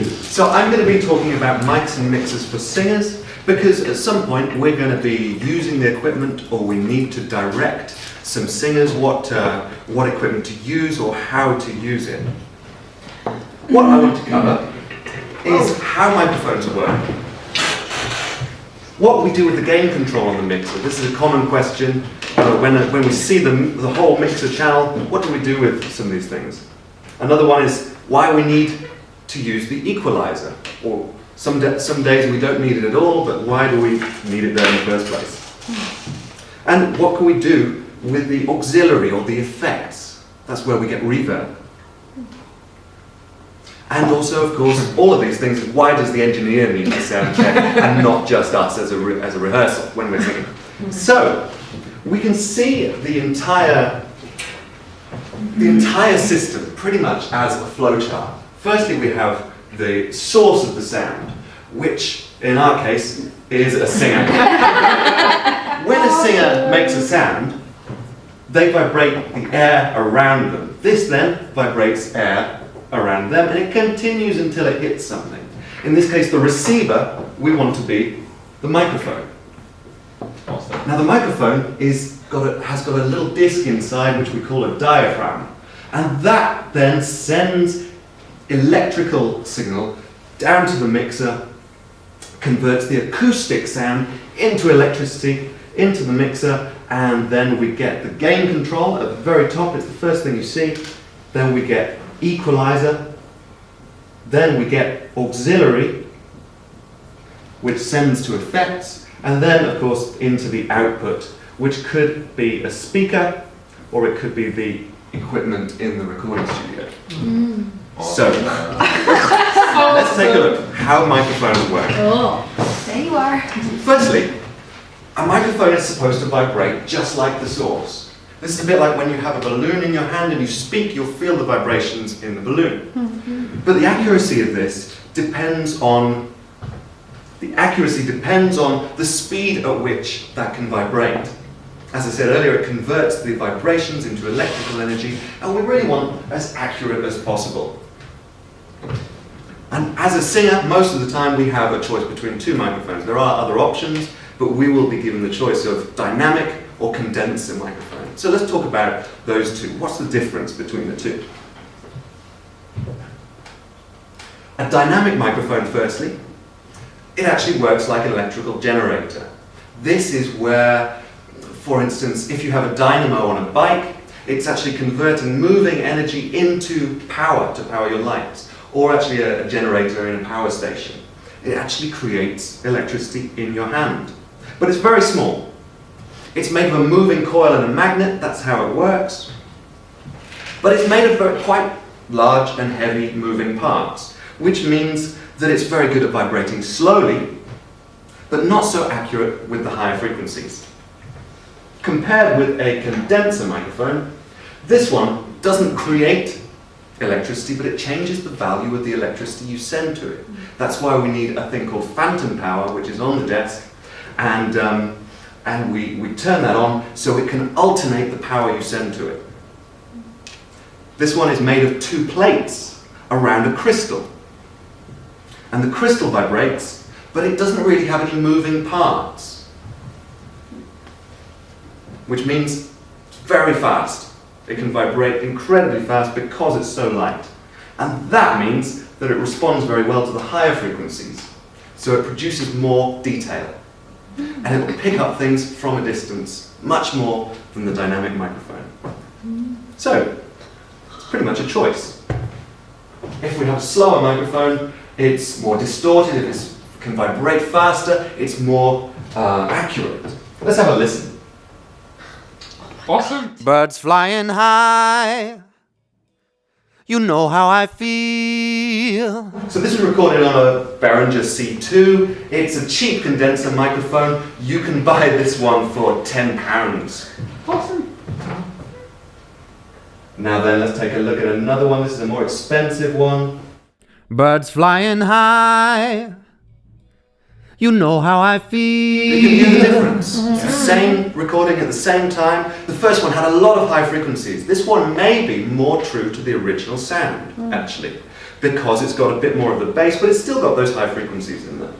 So I'm going to be talking about mics and mixers for singers, because at some point we're going to be using the equipment, or we need to direct some singers what equipment to use or how to use it. What I want to cover is how microphones work, what we do with the gain control on the mixer. This is a common question. When we see the whole mixer channel, what do we do with some of these things? Another one is why we need to use the equalizer. Or some days we don't need it at all, but why do we need it there in the first place? And what can we do with the auxiliary or the effects? That's where we get reverb. And also, of course, all of these things, why does the engineer need to sound check and not just us as a rehearsal when we're singing? So, we can see the entire system pretty much as a flowchart. Firstly, we have the source of the sound, which in our case is a singer. When a singer makes a sound, they vibrate the air around them. This then vibrates air around them, and it continues until it hits something. In this case, the receiver, we want to be the microphone. Awesome. Now the microphone has got a little disc inside which we call a diaphragm, and that then sends electrical signal down to the mixer, converts the acoustic sound into electricity into the mixer, and then we get the gain control at the very top. It's the first thing you see. Then we get equalizer, then we get auxiliary, which sends to effects, and then of course into the output, which could be a speaker or it could be the equipment in the recording studio. So let's take a look at how microphones work. Oh, there you are. Firstly, a microphone is supposed to vibrate just like the source. This is a bit like when you have a balloon in your hand and you speak, you'll feel the vibrations in the balloon. Mm-hmm. But the accuracy of this depends on the speed at which that can vibrate. As I said earlier, it converts the vibrations into electrical energy, and we really want as accurate as possible. And as a singer, most of the time we have a choice between two microphones. There are other options, but we will be given the choice of dynamic or condenser microphone. So let's talk about those two. What's the difference between the two? A dynamic microphone, firstly, it actually works like an electrical generator. This is where, for instance, if you have a dynamo on a bike, it's actually converting moving energy into power to power your lights, or actually a generator in a power station. It actually creates electricity in your hand. But it's very small. It's made of a moving coil and a magnet, that's how it works. But it's made of quite large and heavy moving parts, which means that it's very good at vibrating slowly, but not so accurate with the higher frequencies. Compared with a condenser microphone, this one doesn't create electricity, but it changes the value of the electricity you send to it. That's why we need a thing called phantom power, which is on the desk, and we turn that on so it can alternate the power you send to it. This one is made of two plates around a crystal. And the crystal vibrates, but it doesn't really have any moving parts. Which means it's very fast. It can vibrate incredibly fast because it's so light. And that means that it responds very well to the higher frequencies. So it produces more detail. And it will pick up things from a distance, much more than the dynamic microphone. So, it's pretty much a choice. If we have a slower microphone, it's more distorted. If it can vibrate faster, it's more accurate. Let's have a listen. Awesome. Birds flying high, you know how I feel. So this is recorded on a Behringer C2. It's a cheap condenser microphone. You can buy this one for £10. Awesome. Now then, let's take a look at another one. This is a more expensive one. Birds flying high, you know how I feel. You can hear the difference. It's the same recording at the same time. The first one had a lot of high frequencies. This one may be more true to the original sound, actually. because it's got a bit more of the bass, but it's still got those high frequencies in there.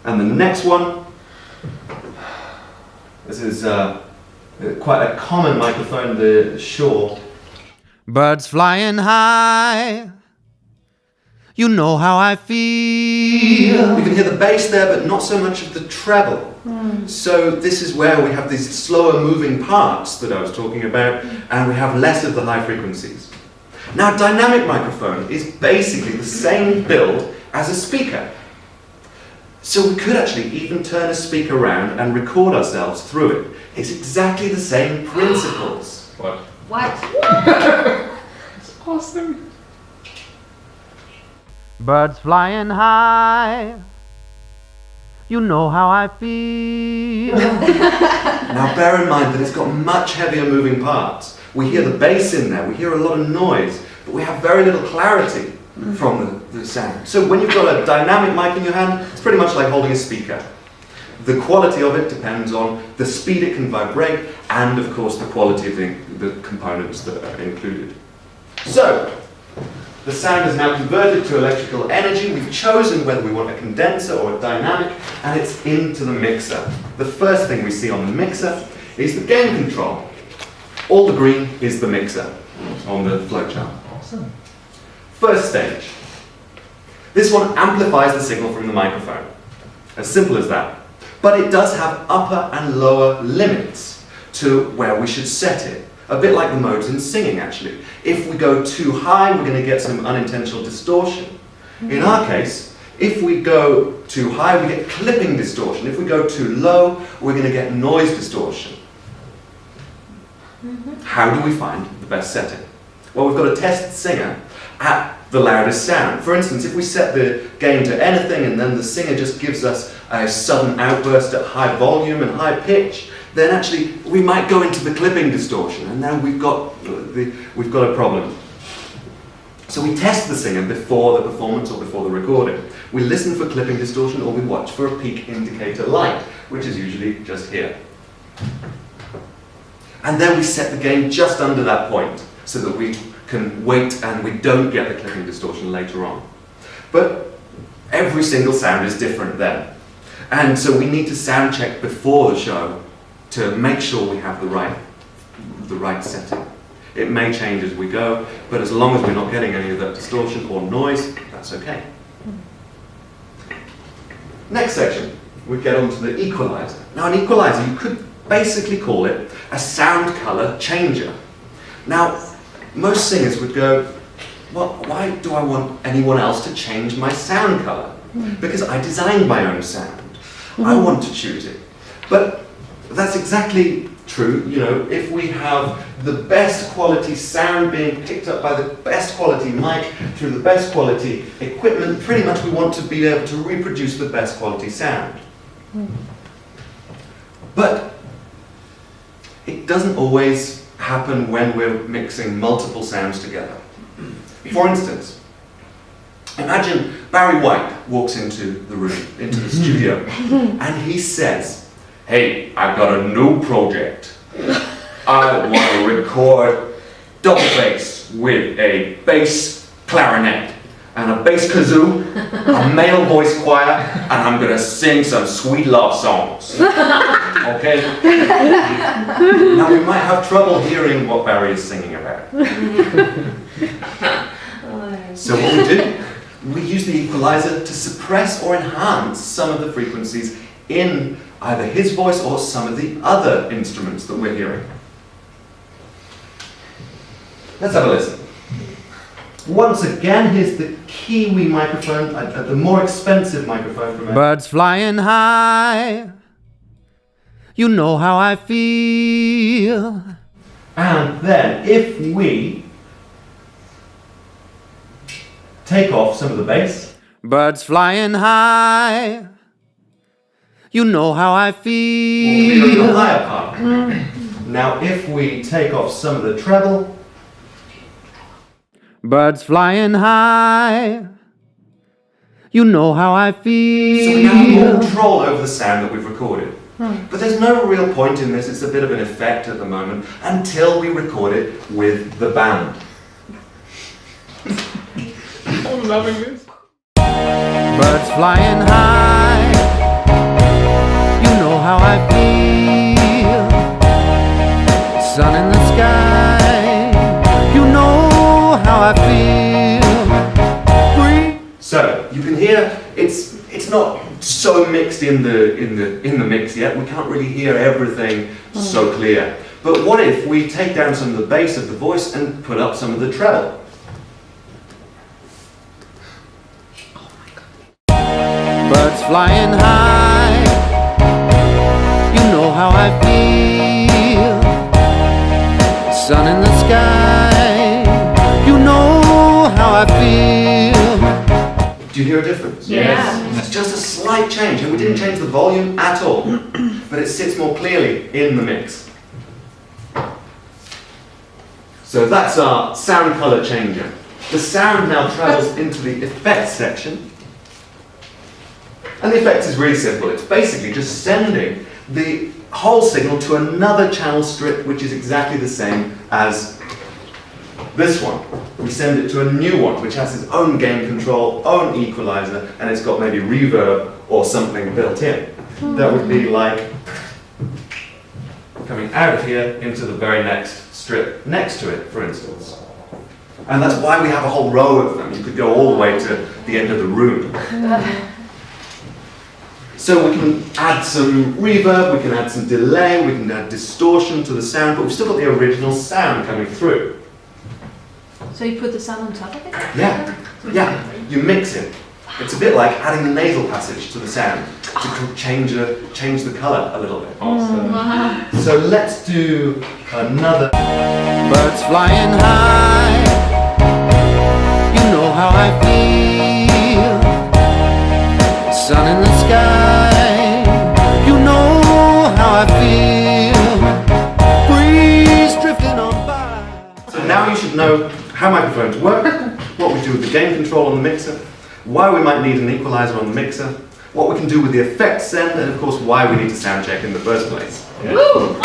And the next one, this is quite a common microphone, the Shaw. Birds flying high, you know how I feel. You can hear the bass there, but not so much of the treble. So this is where we have these slower moving parts that I was talking about, and we have less of the high frequencies. Now, dynamic microphone is basically the same build as a speaker. So we could actually even turn a speaker around and record ourselves through it. It's exactly the same principles. What? What? That's awesome. Birds flying high, you know how I feel. Now bear in mind that it's got much heavier moving parts. We hear the bass in there, we hear a lot of noise, but we have very little clarity from the sound. So when you've got a dynamic mic in your hand, it's pretty much like holding a speaker. The quality of it depends on the speed it can vibrate and of course the quality of the components that are included. So, the sound is now converted to electrical energy. We've chosen whether we want a condenser or a dynamic, and it's into the mixer. The first thing we see on the mixer is the gain control. All the green is the mixer on the flowchart. Awesome. First stage. This one amplifies the signal from the microphone. As simple as that. But it does have upper and lower limits to where we should set it. A bit like the modes in singing, actually. If we go too high, we're going to get some unintentional distortion. In our case, if we go too high, we get clipping distortion. If we go too low, we're going to get noise distortion. How do we find the best setting? Well, we've got a test singer at the loudest sound. For instance, if we set the gain to anything and then the singer just gives us a sudden outburst at high volume and high pitch, then actually we might go into the clipping distortion, and now we've got a problem. So we test the singer before the performance or before the recording. We listen for clipping distortion, or we watch for a peak indicator light, which is usually just here. And then we set the gain just under that point, so that we can wait and we don't get the clipping distortion later on. But every single sound is different then. And so we need to sound check before the show to make sure we have the right setting. It may change as we go, but as long as we're not getting any of that distortion or noise, that's okay. Next section, we get onto the equalizer. Now an equalizer, you could basically call it a sound color changer. Now, most singers would go, well, why do I want anyone else to change my sound color? Because I designed my own sound. I want to choose it. But that's exactly true. You know, if we have the best quality sound being picked up by the best quality mic through the best quality equipment, pretty much we want to be able to reproduce the best quality sound. But it doesn't always happen when we're mixing multiple sounds together. For instance, imagine Barry White walks into the room, into the studio, and he says, "Hey, I've got a new project. I want to record double bass with a bass clarinet and a bass kazoo, a male voice choir, and I'm going to sing some sweet love songs." Okay? Now we might have trouble hearing what Barry is singing about. So what we do, we use the equalizer to suppress or enhance some of the frequencies in either his voice or some of the other instruments that we're hearing. Let's have a listen. Once again, here's the Kiwi microphone, the more expensive microphone from Birds flying high, you know how I feel. And then, if we take off some of the bass, Birds flying high, you know how I we'll clear the feel. higher part. Now, if we take off some of the treble, Birds flying high, you know how I so we now have more feel. control over the sound that we've recorded. But there's no real point in this, it's a bit of an effect at the moment, until we record it with the band. I'm loving this. Birds flying high, you know how I feel. Sun in the sky, you know how I feel. Breathe. So you can hear it's not so mixed in the mix yet. We can't really hear everything so clear. But what if we take down some of the bass of the voice and put up some of the treble? Birds flying high, you know how I feel. Sun in the sky, you know how I feel. Do you hear a difference? Yes. It's just a slight change, and we didn't change the volume at all, but it sits more clearly in the mix. So that's our sound color changer. The sound now travels into the effects section. And the effects is really simple. It's basically just sending the whole signal to another channel strip which is exactly the same as this one. We send it to a new one which has its own gain control, own equalizer, and it's got maybe reverb or something built in. That would be like coming out of here into the very next strip next to it, for instance. And that's why we have a whole row of them. You could go all the way to the end of the room. So we can add some reverb, we can add some delay, we can add distortion to the sound, but we've still got the original sound coming through. So you put the sound on top of it? Yeah, you mix it. It's a bit like adding a nasal passage to the sound to change the colour a little bit. Awesome. Wow. So let's do another. Birds flying high, you know how I feel. Sun in the sky, you know how I feel. Breeze drifting on by. So now you should know how microphones work, what we do with the gain control on the mixer, why we might need an equalizer on the mixer, what we can do with the effects send, and of course why we need to sound check in the first place. Yeah. Woo!